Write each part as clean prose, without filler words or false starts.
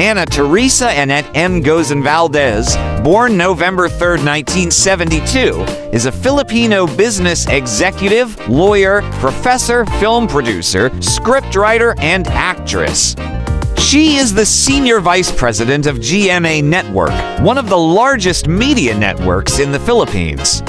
Ana Teresa Annette M. Gozon Valdez, born November 3, 1972, is a Filipino business executive, lawyer, professor, film producer, scriptwriter, and actress. She is the Senior Vice President of GMA Network, one of the largest media networks in the Philippines.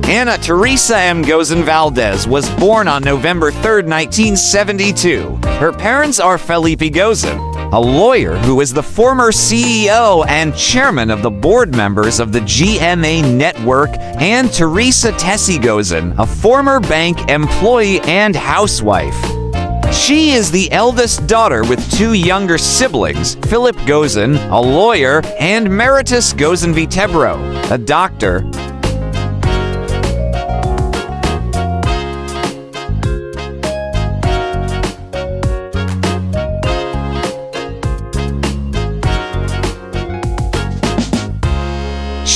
Ana Teresa M. Gozon Valdez was born on November 3, 1972. Her parents are Felipe Gozon, a lawyer who is the former CEO and chairman of the board members of the GMA Network, and Teresa Tessie Gozon, a former bank employee and housewife. She is the eldest daughter with two younger siblings, Philip Gozon, a lawyer, and Meritus Gozon Vitebro, a doctor.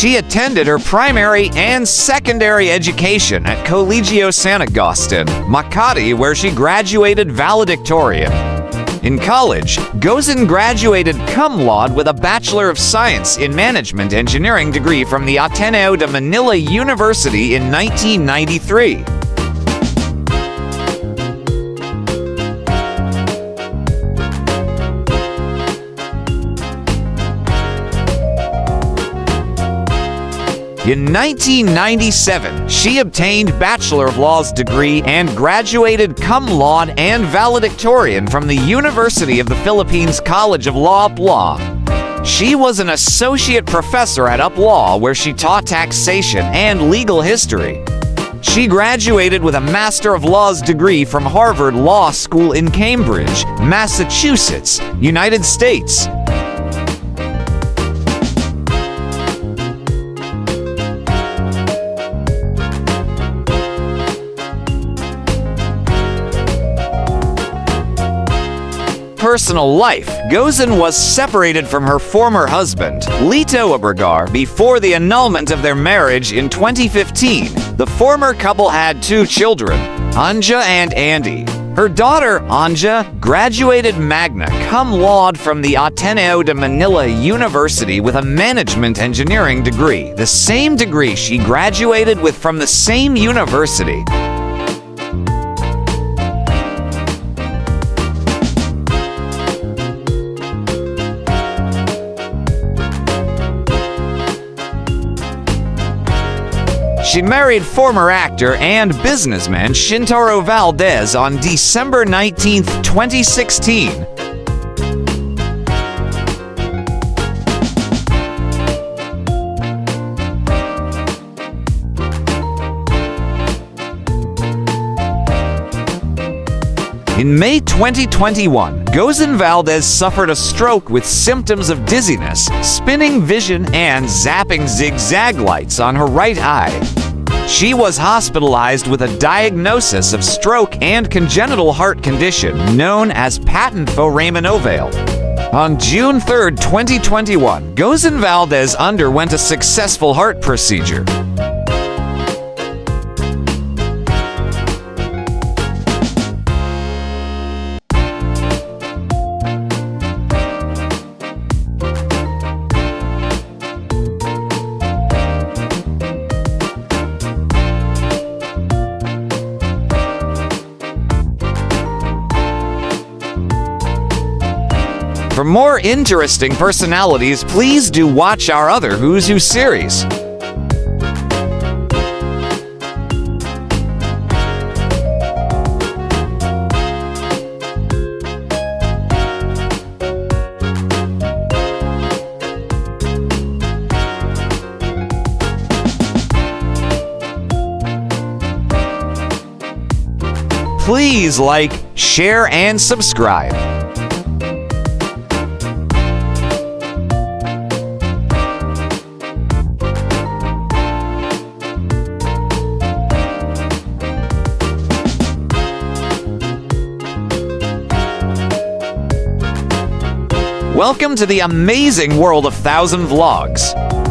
She attended her primary and secondary education at Colegio San Agustin, Makati, where she graduated valedictorian. In college, Gozon graduated cum laude with a Bachelor of Science in Management Engineering degree from the Ateneo de Manila University in 1993. In 1997, she obtained Bachelor of Laws degree and graduated cum laude and valedictorian from the University of the Philippines College of Law UP-Law. She was an associate professor at UP-Law where she taught taxation and legal history. She graduated with a Master of Laws degree from Harvard Law School in Cambridge, Massachusetts, United States. Personal life, Gozon was separated from her former husband, Lito Obregar, before the annulment of their marriage in 2015. The former couple had two children, Anja and Andy. Her daughter, Anja, graduated magna cum laude from the Ateneo de Manila University with a management engineering degree, the same degree she graduated with from the same university. She married former actor and businessman Shintaro Valdez on December 19, 2016. In May 2021, Gozon Valdez suffered a stroke with symptoms of dizziness, spinning vision, and zapping zigzag lights on her right eye. She was hospitalized with a diagnosis of stroke and congenital heart condition known as patent foramen ovale. On June 3, 2021, Gozon Valdez underwent a successful heart procedure. For more interesting personalities, please do watch our other Who's Who series. Please like, share, and subscribe. Welcome to the amazing world of 1,000 Vlogs.